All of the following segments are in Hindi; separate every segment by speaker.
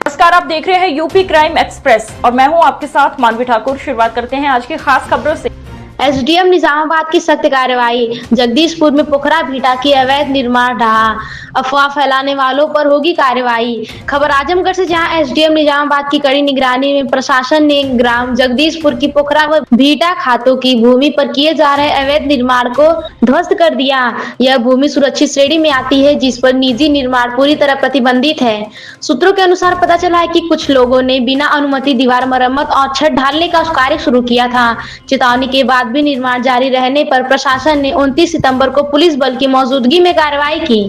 Speaker 1: नमस्कार, आप देख रहे हैं यूपी क्राइम एक्सप्रेस और मैं हूं आपके साथ मानवी ठाकुर। शुरुआत करते हैं आज की खास खबरों से।
Speaker 2: एसडीएम निजामाबाद की सख्त कार्रवाई। जगदीशपुर में पोखरा भीटा की अवैध निर्माण ढहा, अफवाह फैलाने वालों पर होगी कार्रवाई। खबर आजमगढ़ से, जहां एसडीएम निजामाबाद की कड़ी निगरानी में प्रशासन ने ग्राम जगदीशपुर की पोखरा व भीटा खातों की भूमि पर किए जा रहे अवैध निर्माण को ध्वस्त कर दिया। यह भूमि सुरक्षित श्रेणी में आती है, जिस पर निजी निर्माण पूरी तरह प्रतिबंधित है। सूत्रों के अनुसार पता चला है कि कुछ लोगों ने बिना अनुमति दीवार मरम्मत और छत ढालने का कार्य शुरू किया था। चेतावनी के बाद भी निर्माण जारी रहने पर प्रशासन ने 29 सितंबर को पुलिस बल की मौजूदगी में कार्रवाई की।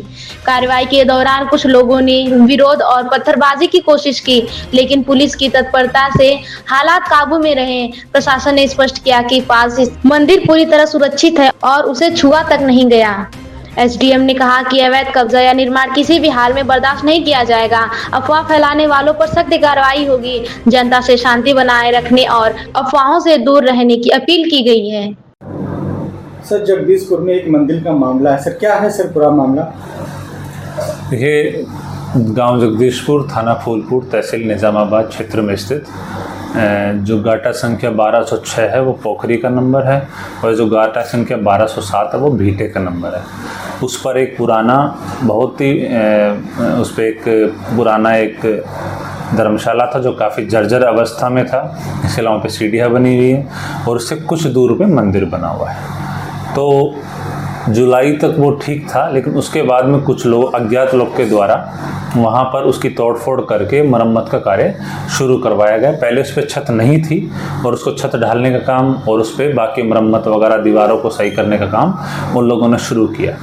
Speaker 2: कार्रवाई के दौरान कुछ लोगों ने विरोध और पत्थरबाजी की कोशिश की, लेकिन पुलिस की तत्परता से हालात काबू में रहे। प्रशासन ने स्पष्ट किया कि पास मंदिर पूरी तरह सुरक्षित है और उसे छुआ तक नहीं गया। एसडीएम ने कहा कि अवैध कब्जा या निर्माण किसी भी हाल में बर्दाश्त नहीं किया जाएगा। अफवाह फैलाने वालों पर सख्त कार्रवाई होगी। जनता से शांति बनाए रखने और अफवाहों से दूर रहने की अपील की गई है।
Speaker 3: सर, जगदीशपुर में एक मंदिर का मामला है सर, क्या है सर पूरा मामला?
Speaker 4: ये गांव जगदीशपुर, थाना फूलपुर, तहसील निजामाबाद क्षेत्र में स्थित जो गाटा संख्या 1206 है वो पोखरी का नंबर है, और जो गाटा संख्या 1207 है वो भीटे का नंबर है। उस पर एक पुराना बहुत ही उस पर एक पुराना एक धर्मशाला था जो काफ़ी जर्जर अवस्था में था। इसके अलावा पे सीढ़ियाँ बनी हुई है और उससे कुछ दूर पे मंदिर बना हुआ है। तो जुलाई तक वो ठीक था, लेकिन उसके बाद में कुछ लोग, अज्ञात लोग के द्वारा वहाँ पर उसकी तोड़फोड़ करके मरम्मत का कार्य शुरू करवाया गया। पहले उस पर छत नहीं थी और उसको छत ढालने का काम और उस पर बाकी मरम्मत वगैरह दीवारों को सही करने का काम उन लोगों ने शुरू किया।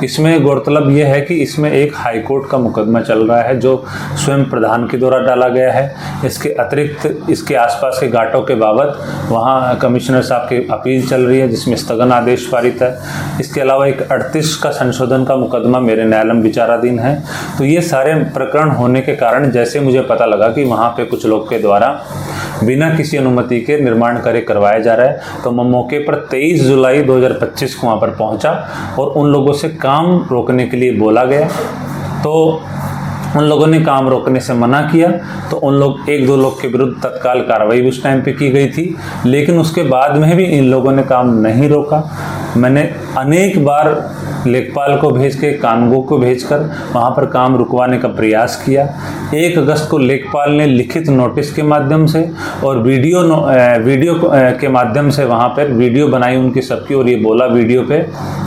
Speaker 4: इसमें गौरतलब यह है कि इसमें एक हाईकोर्ट का मुकदमा चल रहा है जो स्वयं प्रधान के द्वारा डाला गया है। इसके अतिरिक्त इसके आसपास के घाटों के बाबत वहाँ कमिश्नर साहब की अपील चल रही है, जिसमें स्थगन आदेश पारित है। इसके अलावा एक 38 का संशोधन का मुकदमा मेरे न्यायालय में विचाराधीन है। तो ये सारे प्रकरण होने के कारण जैसे मुझे पता लगा कि वहाँ पे कुछ लोग के द्वारा बिना किसी अनुमति के निर्माण कार्य करवाया जा रहा है, तो मैं मौके पर 23 जुलाई 2025 को वहाँ पर पहुँचा और उन लोगों से काम रोकने के लिए बोला गया। तो उन लोगों ने काम रोकने से मना किया, तो उन लोग, एक दो लोग के विरुद्ध तत्काल कार्रवाई उस टाइम पे की गई थी, लेकिन उसके बाद में भी इन लोगों ने काम नहीं रोका। मैंने अनेक बार लेखपाल को भेज के, कानूनगो को भेजकर वहाँ पर काम रुकवाने का प्रयास किया। 1 अगस्त को लेखपाल ने लिखित नोटिस के माध्यम से और वीडियो के माध्यम से वहाँ पर वीडियो बनाई उनकी सबकी, और ये बोला वीडियो पे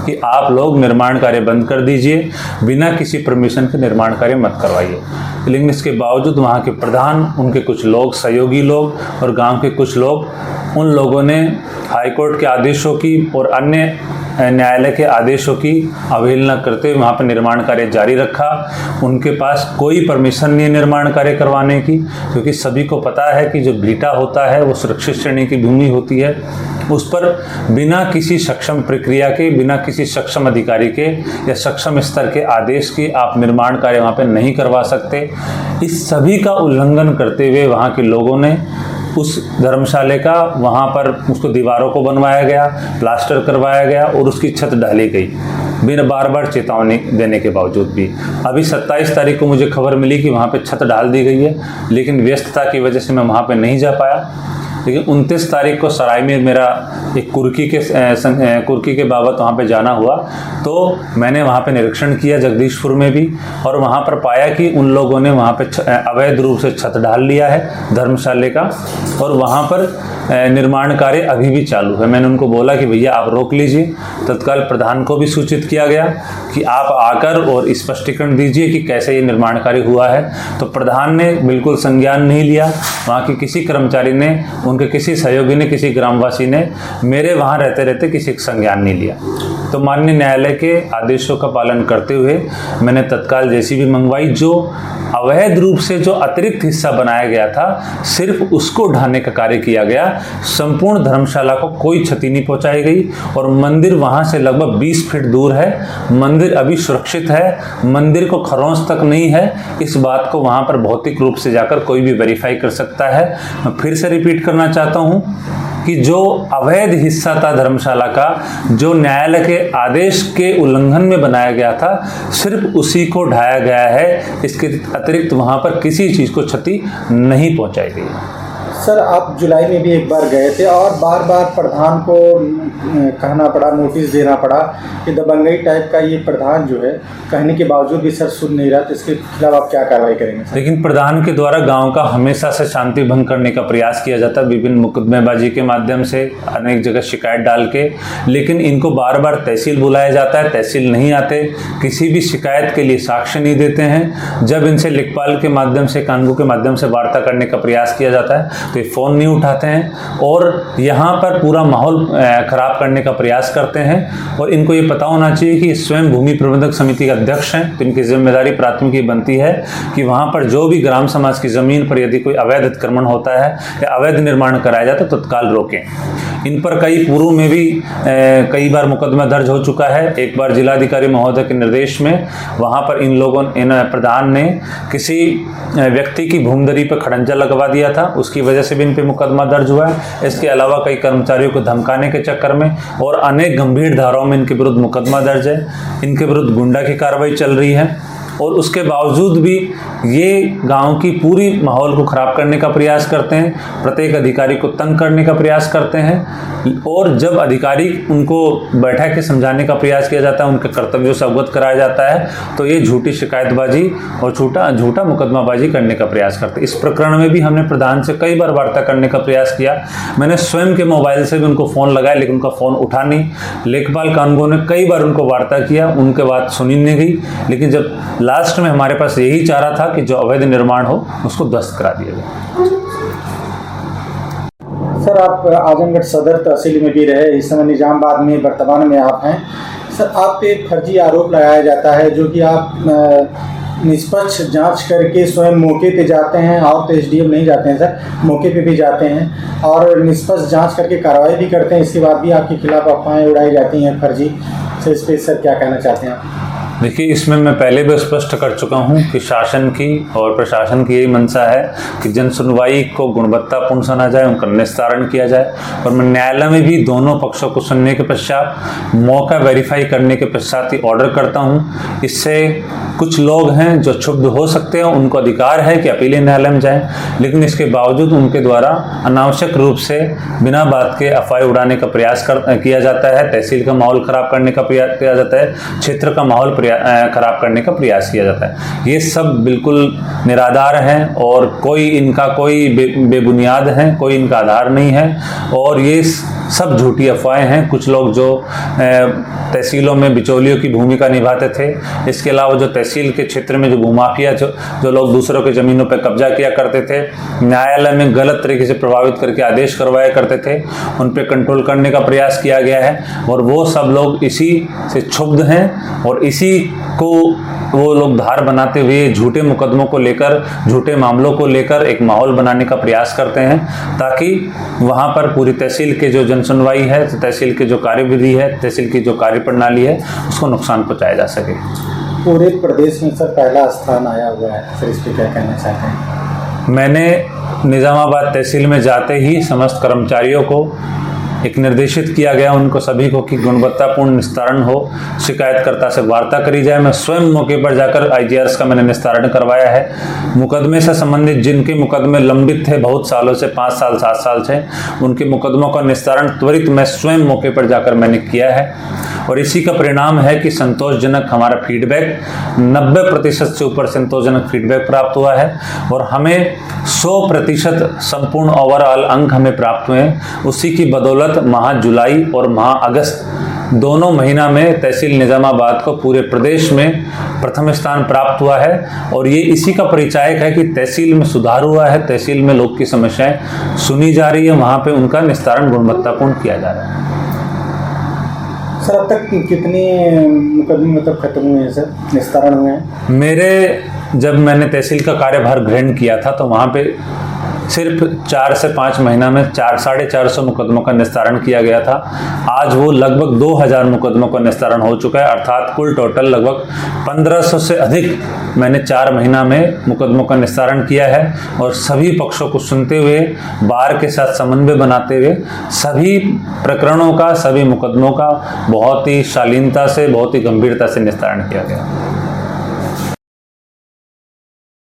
Speaker 4: कि आप लोग निर्माण कार्य बंद कर दीजिए, बिना किसी परमिशन के निर्माण कार्य मत करवाइए। लेकिन इसके बावजूद वहाँ के प्रधान, उनके कुछ लोग, सहयोगी लोग और गांव के कुछ लोग, उन लोगों ने हाईकोर्ट के आदेशों की और अन्य न्यायालय के आदेशों की अवहेलना करते हुए वहाँ पर निर्माण कार्य जारी रखा। उनके पास कोई परमिशन नहीं है निर्माण कार्य करवाने की, क्योंकि सभी को पता है कि जो भीटा होता है वो सुरक्षित श्रेणी की भूमि होती है। उस पर बिना किसी सक्षम प्रक्रिया के, बिना किसी सक्षम अधिकारी के या सक्षम स्तर के आदेश के आप निर्माण कार्य वहाँ पर नहीं करवा सकते। इस सभी का उल्लंघन करते हुए वहाँ के लोगों ने उस धर्मशाले का, वहाँ पर उसको दीवारों को बनवाया गया, प्लास्टर करवाया गया और उसकी छत डाली गई, बिना बार बार चेतावनी देने के बावजूद भी। अभी 27 तारीख को मुझे खबर मिली कि वहाँ पे छत डाल दी गई है, लेकिन व्यस्तता की वजह से मैं वहाँ पे नहीं जा पाया। लेकिन 29 तारीख को सराय में मेरा एक कुर्की के बाबत वहाँ पे जाना हुआ, तो मैंने वहाँ पे निरीक्षण किया जगदीशपुर में भी, और वहाँ पर पाया कि उन लोगों ने वहाँ पे अवैध रूप से छत डाल लिया है धर्मशाले का, और वहाँ पर निर्माण कार्य अभी भी चालू है। मैंने उनको बोला कि भैया आप रोक लीजिए। तत्काल प्रधान को भी सूचित किया गया कि आप आकर और स्पष्टीकरण दीजिए कि कैसे ये निर्माण कार्य हुआ है। तो प्रधान ने बिल्कुल संज्ञान नहीं लिया। वहाँ के किसी कर्मचारी ने, उनके किसी सहयोगी ने, किसी ग्रामवासी ने मेरे वहाँ रहते रहते किसी संज्ञान नहीं लिया। तो माननीय न्यायालय के आदेशों का पालन करते हुए मैंने तत्काल जेसीबी मंगवाई। जो अवैध रूप से जो अतिरिक्त हिस्सा बनाया गया था, सिर्फ उसको ढाने का कार्य किया गया। संपूर्ण धर्मशाला को कोई क्षति नहीं पहुंचाई गई और मंदिर वहां से लगभग 20 फीट दूर है। मंदिर अभी सुरक्षित है, मंदिर को खरोंच तक नहीं है। इस बात को वहां पर भौतिक रूप से जाकर कोई भी वेरीफाई कर सकता है। मैं फिर से रिपीट करना चाहता हूं कि जो अवैध हिस्सा था धर्मशाला का, जो न्यायालय के आदेश के उल्लंघन में बनाया गया था, सिर्फ उसी को ढाया गया है। इसके अतिरिक्त वहाँ पर किसी चीज़ को क्षति नहीं पहुँचाई गई।
Speaker 3: सर आप जुलाई में भी एक बार गए थे और बार बार प्रधान को कहना पड़ा, नोटिस देना पड़ा कि दबंगई टाइप का ये प्रधान जो है, कहने के बावजूद भी सर सुन नहीं रहा, तो इसके खिलाफ आप क्या कार्रवाई करेंगे सर?
Speaker 4: लेकिन प्रधान के द्वारा गांव का हमेशा से शांति भंग करने का प्रयास किया जाता है, विभिन्न मुकदमेबाजी के माध्यम से, अनेक जगह शिकायत डाल के, लेकिन इनको बार बार तहसील बुलाया जाता है, तहसील नहीं आते, किसी भी शिकायत के लिए साक्ष्य नहीं देते हैं। जब इनसे लेखपाल के माध्यम से, कानून के माध्यम से वार्ता करने का प्रयास किया जाता है तो ये फ़ोन नहीं उठाते हैं और यहाँ पर पूरा माहौल खराब करने का प्रयास करते हैं। और इनको ये पता होना चाहिए कि स्वयं भूमि प्रबंधक समिति के अध्यक्ष हैं, तो इनकी जिम्मेदारी प्राथमिक बनती है कि वहाँ पर जो भी ग्राम समाज की ज़मीन पर यदि कोई अवैध अतिक्रमण होता है या अवैध निर्माण कराया जाता है तो तत्काल रोकें। इन पर कई पूर्व में भी कई बार मुकदमा दर्ज हो चुका है। एक बार जिलाधिकारी महोदय के निर्देश में वहाँ पर इन प्रधान ने किसी व्यक्ति की भूमदरी पर खड़ंजा लगवा दिया था, उसकी वजह से भी इन पे मुकदमा दर्ज हुआ है। इसके अलावा कई कर्मचारियों को धमकाने के चक्कर में और अनेक गंभीर धाराओं में इनके विरुद्ध मुकदमा दर्ज है। इनके विरुद्ध गुंडा की कार्रवाई चल रही है और उसके बावजूद भी ये गांव की पूरी माहौल को खराब करने का प्रयास करते हैं, प्रत्येक अधिकारी को तंग करने का प्रयास करते हैं। और जब अधिकारी उनको बैठा के समझाने का प्रयास किया जाता है, उनके कर्तव्यों से अवगत कराया जाता है, तो ये झूठी शिकायतबाजी और झूठा मुकदमाबाजी करने का प्रयास करते हैं। इस प्रकरण में भी हमने प्रधान से कई बार वार्ता करने का प्रयास किया। मैंने स्वयं के मोबाइल से भी उनको फ़ोन लगाया, लेकिन उनका फ़ोन उठा नहीं। लेखपाल कानूनगो ने कई बार उनको वार्ता किया, उनके बात सुनी नहीं गई। लेकिन जब लास्ट में हमारे पास यही चाह रहा था कि जो अवैध निर्माण हो उसको ध्वस्त करा दिया जाए।
Speaker 3: सर आप आजमगढ़ सदर तहसील में भी रहे, इस समय निजामाबाद में वर्तमान में आप हैं। सर आप पे फर्जी आरोप लगाया जाता है, जो कि आप निष्पक्ष जांच करके स्वयं मौके पे जाते हैं, और तो एसडीएम नहीं जाते हैं सर, मौके पे भी जाते हैं और निष्पक्ष जांच करके कार्रवाई भी करते हैं। इसके बाद भी आपके खिलाफ अफवाहें उड़ाई जाती हैं फर्जी। सर इस पर सर क्या कहना चाहते हैं आप?
Speaker 4: देखिए, इसमें मैं पहले भी स्पष्ट कर चुका हूं कि शासन की और प्रशासन की यही मंशा है कि जन सुनवाई को गुणवत्तापूर्ण सुना जाए, उनका निस्तारण किया जाए। और मैं न्यायालय में भी दोनों पक्षों को सुनने के पश्चात, मौका वेरीफाई करने के पश्चात ही ऑर्डर करता हूं। इससे कुछ लोग हैं जो क्षुब्ध हो सकते हैं, उनको अधिकार है कि अपीलीय न्यायालय में जाएं, लेकिन इसके बावजूद उनके द्वारा अनावश्यक रूप से बिना बात के अफवाह उड़ाने का प्रयास किया जाता है, तहसील का माहौल खराब करने का प्रयास किया जाता है, क्षेत्र का माहौल खराब करने का प्रयास किया जाता है। ये सब बिल्कुल निराधार हैं और इनका कोई बेबुनियाद है, कोई इनका आधार नहीं है और ये सब झूठी अफवाहें हैं। कुछ लोग जो तहसीलों में बिचौलियों की भूमिका निभाते थे, इसके अलावा जो तहसील के क्षेत्र में जो भूमाफिया जो लोग दूसरों के ज़मीनों पर कब्जा किया करते थे, न्यायालय में गलत तरीके से प्रभावित करके आदेश करवाया करते थे, उन पर कंट्रोल करने का प्रयास किया गया है। और वो सब लोग इसी से क्षुब्ध हैं और इसी को वो लोग धार बनाते हुए झूठे मुकदमों को लेकर, झूठे मामलों को लेकर एक माहौल बनाने का प्रयास करते हैं, ताकि वहाँ पर पूरी तहसील के जो जनसुनवाई है, तहसील के जो कार्यविधि है, तहसील की जो कार्य प्रणाली है, उसको नुकसान पहुँचाया जा सके।
Speaker 3: पूरे प्रदेश में सर पहला स्थान आया हुआ है, सर इस पर क्या कहना चाहते हैं?
Speaker 4: मैंने निजामाबाद तहसील में जाते ही समस्त कर्मचारियों को एक निर्देशित किया गया, उनको सभी को, कि गुणवत्तापूर्ण निस्तारण हो, शिकायतकर्ता से वार्ता करी जाए। मैं स्वयं मौके पर जाकर आईजीआरएस का मैंने निस्तारण करवाया है। मुकदमे से संबंधित जिनके मुकदमे लंबित थे बहुत सालों से, 5 साल 7 साल से, उनके मुकदमों का निस्तारण त्वरित मैं स्वयं मौके पर जाकर मैंने किया है। और इसी का परिणाम है कि संतोषजनक हमारा फीडबैक, 90% से ऊपर संतोषजनक फीडबैक प्राप्त हुआ है और हमें 100% संपूर्ण ओवरऑल अंक हमें प्राप्त हुए हैं। उसी की बदौलत माह जुलाई और माह अगस्त दोनों महीना में तहसील निजामाबाद को पूरे प्रदेश में प्रथम स्थान प्राप्त हुआ है। और ये इसी का परिचायक है कि तहसील में सुधार हुआ है, तहसील में लोग की समस्याएं सुनी जा रही है, वहाँ पे उनका निस्तारण गुणवत्तापूर्ण किया जा रहा है।
Speaker 3: सर अब तक कितने मुकदमे मतलब खत्म हुए हैं सर, निस्तारण हुए हैं?
Speaker 4: जब मैंने तहसील का कार्यभार ग्रहण किया था तो वहाँ पे सिर्फ 4 से 5 महीना में 450 मुकदमों का निस्तारण किया गया था। आज वो लगभग 2000 मुकदमों का निस्तारण हो चुका है, अर्थात कुल टोटल लगभग 1500 से अधिक मैंने 4 महीना में मुकदमों का निस्तारण किया है। और सभी पक्षों को सुनते हुए, बार के साथ समन्वय बनाते हुए सभी प्रकरणों का, सभी मुकदमों का बहुत ही शालीनता से, बहुत ही गंभीरता से निस्तारण किया गया।